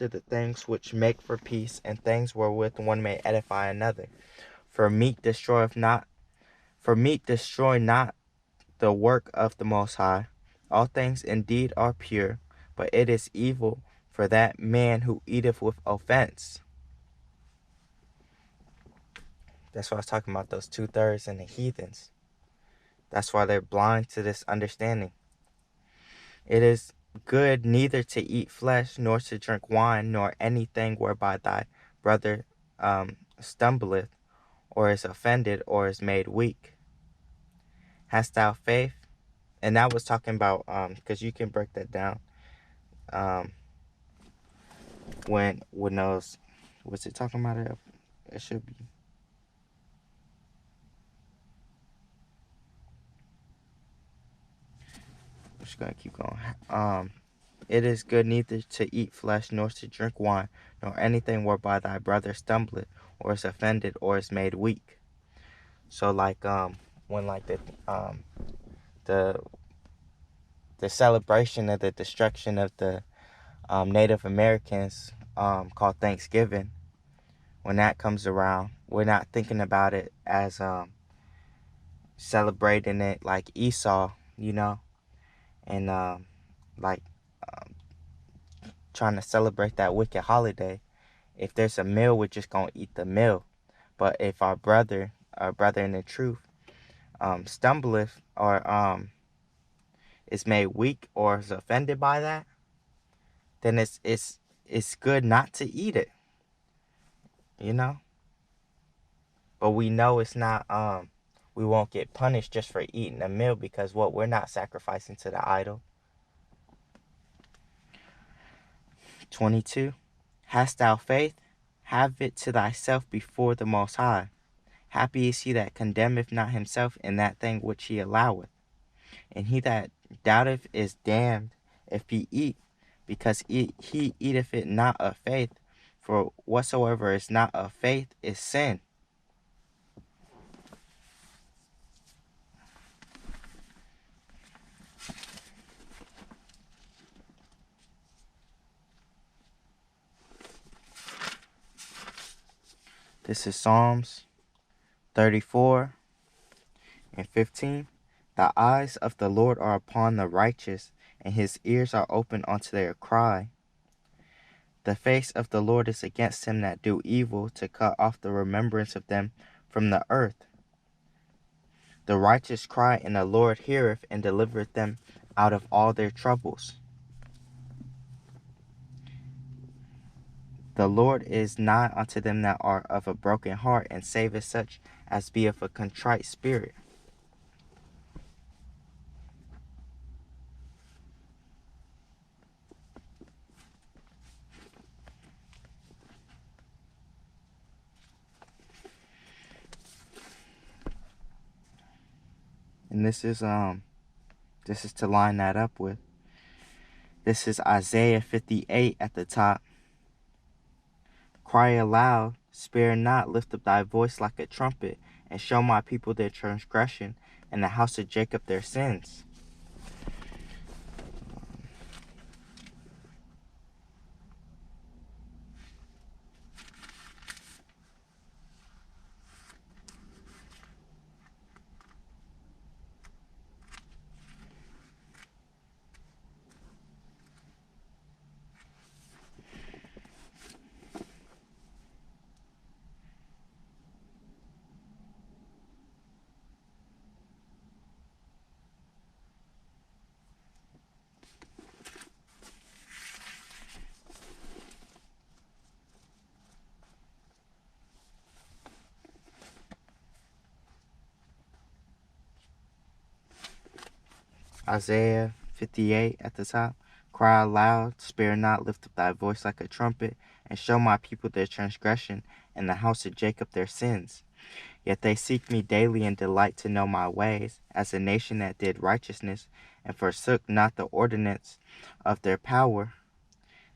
after the things which make for peace, and things wherewith one may edify another. For meat destroy not the work of the Most High. All things indeed are pure, but it is evil for that man who eateth with offense. That's why I was talking about those 2/3 and the heathens. That's why they're blind to this understanding. It is good neither to eat flesh, nor to drink wine, nor anything whereby thy brother stumbleth, or is offended, or is made weak. Hast thou faith? And that was talking about, because you can break that down. When those, what's it talking about? It should be. I'm just gonna keep going. It is good neither to eat flesh, nor to drink wine, nor anything whereby thy brother stumbleth, or is offended, or is made weak. So like when like the celebration of the destruction of the Native Americans called Thanksgiving, when that comes around, we're not thinking about it as celebrating it like Esau, and like trying to celebrate that wicked holiday. If there's a meal, we're just gonna eat the meal. But if our brother in the truth, stumbleth, or is made weak, or is offended by that, then it's good not to eat it, But we know it's not. We won't get punished just for eating a meal, because we're not sacrificing to the idol. 22. Hast thou faith? Have it to thyself before the Most High. Happy is he that condemneth not himself in that thing which he alloweth. And he that doubteth is damned if he eat, because he eateth it not of faith. For whatsoever is not of faith is sin. This is Psalms 34 and 15. The eyes of the Lord are upon the righteous, and his ears are open unto their cry. The face of the Lord is against them that do evil, to cut off the remembrance of them from the earth. The righteous cry, and the Lord heareth, and delivereth them out of all their troubles. The Lord is nigh unto them that are of a broken heart, and saveth such as be of a contrite spirit. And this is to line that up with. This is Isaiah 58 at the top. Cry aloud, spare not, lift up thy voice like a trumpet, and show my people their transgression, and the house of Jacob their sins. Isaiah 58 at the top. Cry aloud, spare not, lift up thy voice like a trumpet, and show my people their transgression, and the house of Jacob their sins. Yet they seek me daily, and delight to know my ways, as a nation that did righteousness, and forsook not the ordinance of their power.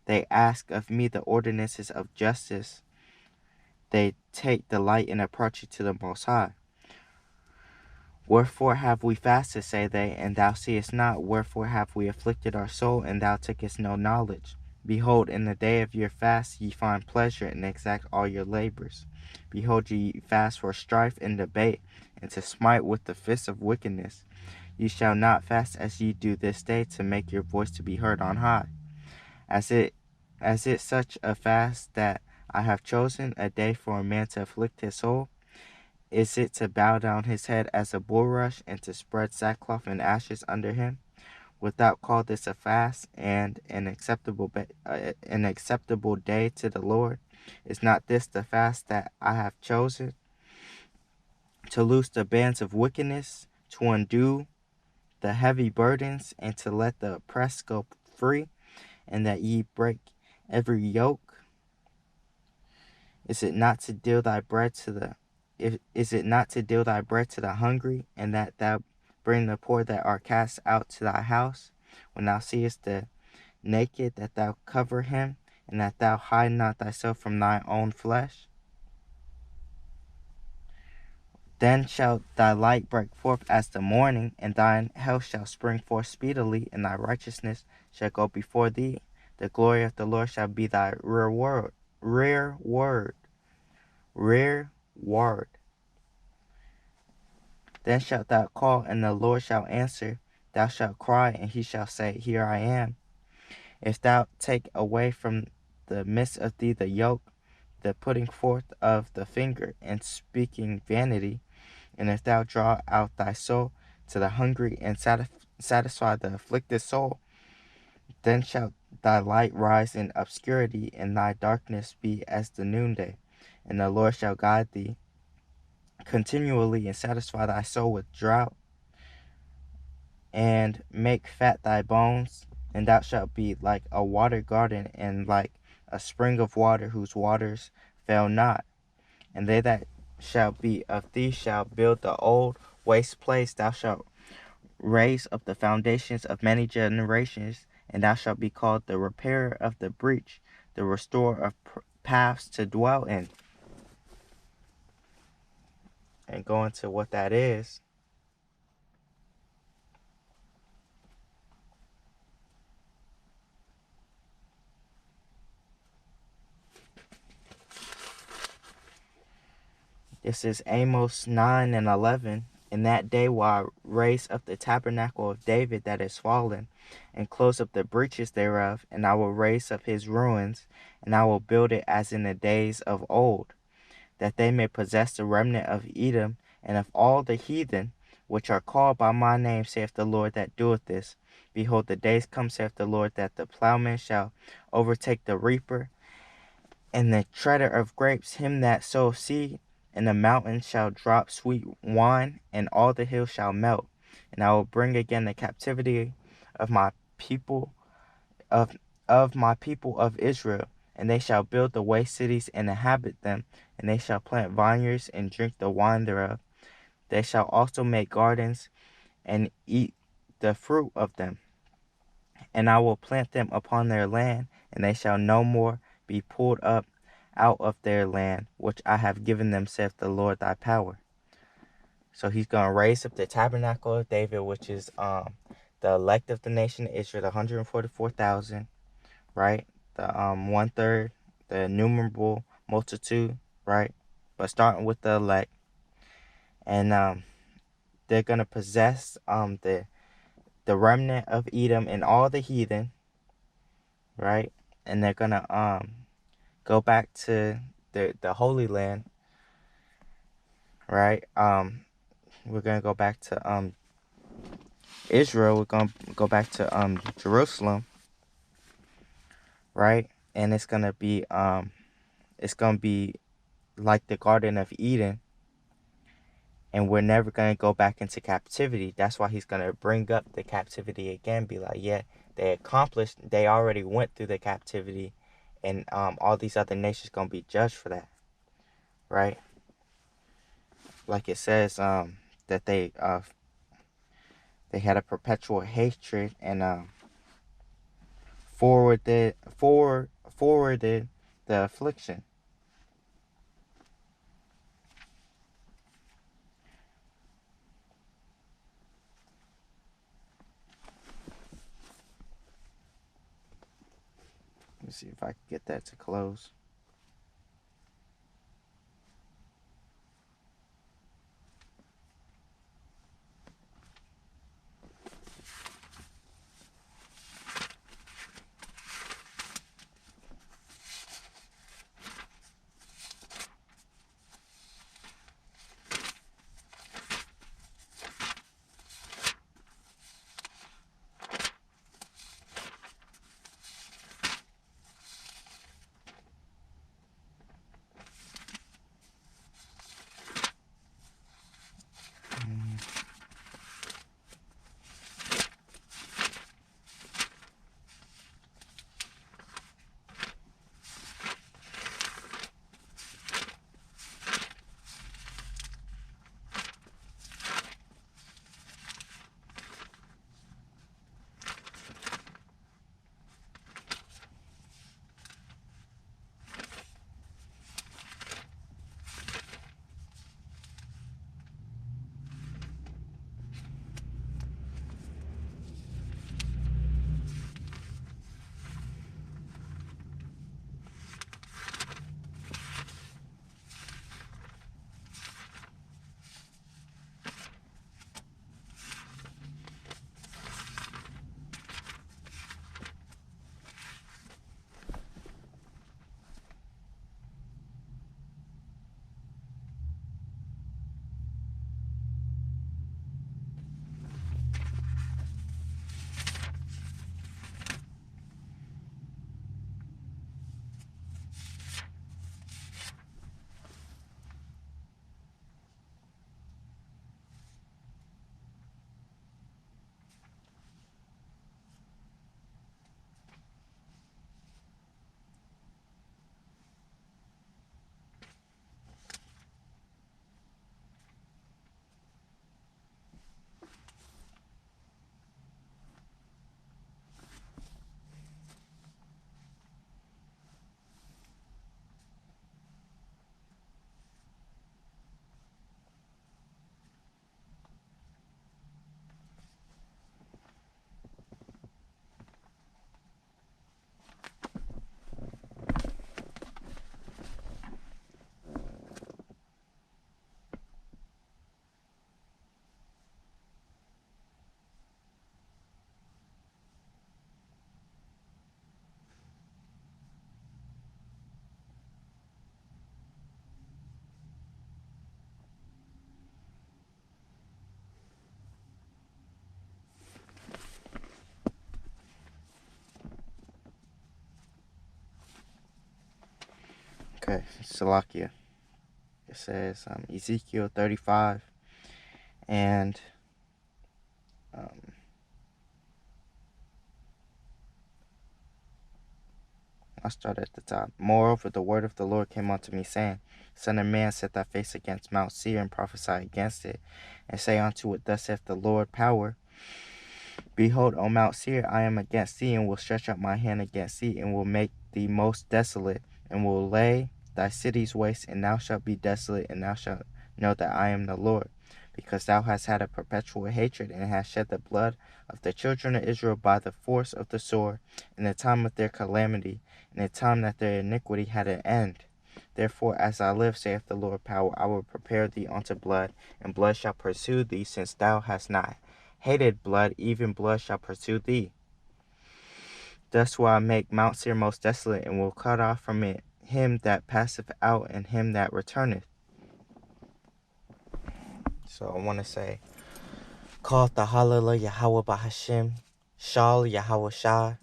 They ask of me the ordinances of justice. They take delight in approaching to the Most High. Wherefore have we fasted, say they, and thou seest not? Wherefore have we afflicted our soul, and thou takest no knowledge? Behold, in the day of your fast ye find pleasure, and exact all your labors. Behold, ye fast for strife and debate, and to smite with the fist of wickedness. Ye shall not fast as ye do this day, to make your voice to be heard on high. As it such a fast that I have chosen, a day for a man to afflict his soul? Is it to bow down his head as a bulrush, and to spread sackcloth and ashes under him? Wilt thou call this a fast and an acceptable day to the Lord? Is not this the fast that I have chosen? To loose the bands of wickedness, to undo the heavy burdens, and to let the oppressed go free, and that ye break every yoke? Is it not to deal thy bread to the hungry, and that thou bring the poor that are cast out to thy house? When thou seest the naked, that thou cover him, and that thou hide not thyself from thy own flesh? Then shall thy light break forth as the morning, and thine health shall spring forth speedily, and thy righteousness shall go before thee. The glory of the Lord shall be thy reward. Then shalt thou call, and the Lord shall answer. Thou shalt cry, and he shall say, Here I am. If thou take away from the midst of thee the yoke, the putting forth of the finger, and speaking vanity, and if thou draw out thy soul to the hungry, and satisfy the afflicted soul, then shall thy light rise in obscurity, and thy darkness be as the noonday. And the Lord shall guide thee continually, and satisfy thy soul with drought, and make fat thy bones. And thou shalt be like a watered garden, and like a spring of water whose waters fail not. And they that shall be of thee shall build the old waste place. Thou shalt raise up the foundations of many generations, and thou shalt be called the repairer of the breach, the restorer of paths to dwell in. And go into what that is. This is Amos 9 and 11. In that day will I raise up the tabernacle of David that is fallen, and close up the breaches thereof, and I will raise up his ruins, and I will build it as in the days of old, that they may possess the remnant of Edom, and of all the heathen, which are called by my name, saith the Lord that doeth this. Behold, the days come, saith the Lord, that the plowman shall overtake the reaper, and the treader of grapes him that soweth seed. And the mountains shall drop sweet wine, and all the hills shall melt. And I will bring again the captivity of my people of Israel, and they shall build the waste cities and inhabit them, and they shall plant vineyards and drink the wine thereof. They shall also make gardens and eat the fruit of them. And I will plant them upon their land, and they shall no more be pulled up out of their land, which I have given them, saith the Lord thy power. So he's going to raise up the tabernacle of David, which is the elect of the nation of Israel, the 144,000, right? The 1/3, the innumerable multitude, right? But starting with the elect. And they're going to possess the remnant of Edom and all the heathen, right? And they're going to go back to the Holy Land, right? We're going to go back to Israel. We're going to go back to Jerusalem, right? And it's going to be like the Garden of Eden, and we're never going to go back into captivity. That's why he's going to bring up the captivity again, be like, yeah, they already went through the captivity, and all these other nations going to be judged for that, right? Like it says that they had a perpetual hatred, and forwarded the affliction. Let me see if I can get that to close. Okay, Salakia. It says Ezekiel 35, and um, I'll start at the top. Moreover, the word of the Lord came unto me, saying, Son of man, set thy face against Mount Seir, and prophesy against it, and say unto it, Thus saith the Lord power, Behold, O Mount Seir, I am against thee, and will stretch out my hand against thee, and will make thee most desolate, and will lay thy cities waste, and thou shalt be desolate, and thou shalt know that I am the Lord. Because thou hast had a perpetual hatred, and hast shed the blood of the children of Israel by the force of the sword, in the time of their calamity, in the time that their iniquity had an end. Therefore, as I live, saith the Lord power, I will prepare thee unto blood, and blood shall pursue thee, since thou hast not hated blood, even blood shall pursue thee. Thus will I make Mount Seir most desolate, and will cut off from it him that passeth out, and him that returneth. So I want to say, Call the Hallelujah Yahawah bahasham, shal Yahawashi,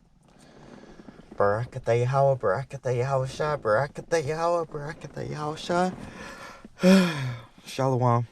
Barakatha Yahawah Barakatha Yahawashi, Barakatha Yahawah Barakatha Yahawashi. Shalom.